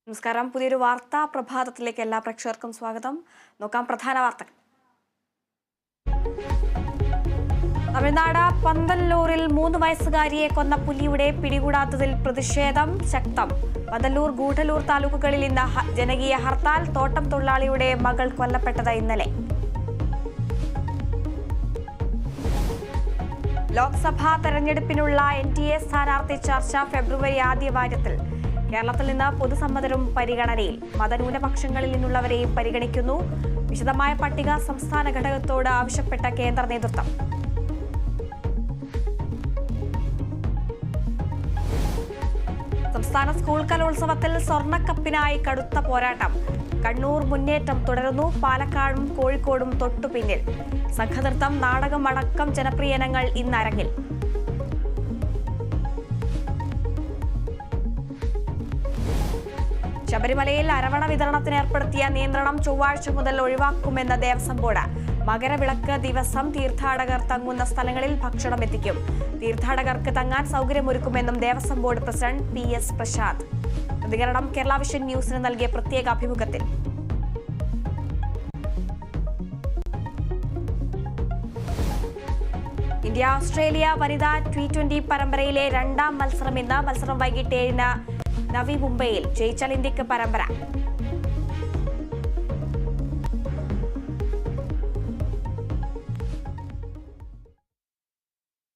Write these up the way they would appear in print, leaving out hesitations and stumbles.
നമസ്കാരം. പുതിയൊരു വാർത്താ പ്രഭാതത്തിലേക്ക് എല്ലാ പ്രേക്ഷകർക്കും സ്വാഗതം. നോക്കാം പ്രധാന വാർത്തകൾ. തമിഴ്നാട് പന്തല്ലൂരിൽ 3 വയസ്സുകാരിയെ കൊന്ന പുലിയുടെ പിടികൂടാത്തതിൽ പ്രതിഷേധം ശക്തം. പന്തല്ലൂർ, ഗൂഡല്ലൂർ താലൂക്കുകളിൽ ഇന്ന് ജനകീയ ഹർത്താൽ. തോട്ടം തൊഴിലാളിയുടെ മകൾ കൊല്ലപ്പെട്ടത് ഇന്നലെ. ലോക്സഭാ തെരഞ്ഞെടുപ്പിനുള്ള NDA സ്ഥാനാർത്ഥി ചർച്ച ഫെബ്രുവരി ആദ്യവാരത്തിൽ. കേരളത്തിൽ നിന്ന് പൊതുസമ്മതരും പരിഗണനയിൽ. മതന്യൂനപക്ഷങ്ങളിൽ നിന്നുള്ളവരെയും പരിഗണിക്കുന്നു. വിശദമായ പട്ടിക സംസ്ഥാന ഘടകത്തോട് ആവശ്യപ്പെട്ട കേന്ദ്ര നേതൃത്വം. സംസ്ഥാന സ്കൂൾ കലോത്സവത്തിൽ സ്വർണ്ണക്കപ്പിനായി കടുത്ത പോരാട്ടം. കണ്ണൂർ മുന്നേറ്റം തുടരുന്നു. പാലക്കാടും കോഴിക്കോടും തൊട്ടുപിന്നിൽ. സംഘനൃത്തം, നാടകം അടക്കം ജനപ്രിയ ഇനങ്ങൾ ഇന്ന് അരങ്ങിൽ. ശബരിമലയിൽ അരവണ വിതരണത്തിന് ഏർപ്പെടുത്തിയ നിയന്ത്രണം ചൊവ്വാഴ്ച മുതൽ ഒഴിവാക്കുമെന്ന് ദേവസ്വം ബോർഡ്. മകരവിളക്ക് ദിവസം തീർത്ഥാടകർ തങ്ങുന്ന സ്ഥലങ്ങളിൽ ഭക്ഷണം എത്തിക്കും. തീർത്ഥാടകർക്ക് തങ്ങാൻ സൗകര്യമൊരുക്കുമെന്നും Devaswom board president PS Prasad. പ്രതികരണം കേരള വിഷൻ ന്യൂസിന് നൽകിയ പ്രത്യേക അഭിമുഖത്തിൽ. ഇന്ത്യ ഓസ്ട്രേലിയ വനിതാ T20 പരമ്പരയിലെ രണ്ടാം മത്സരം ഇന്ന്. മത്സരം വൈകിട്ട് 7-ന് നവി മുംബൈയിൽ. ജയിച്ചാൽ ഇന്ത്യക്ക് പരമ്പര.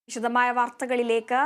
വിശദമായ വാർത്തകളിലേക്ക്.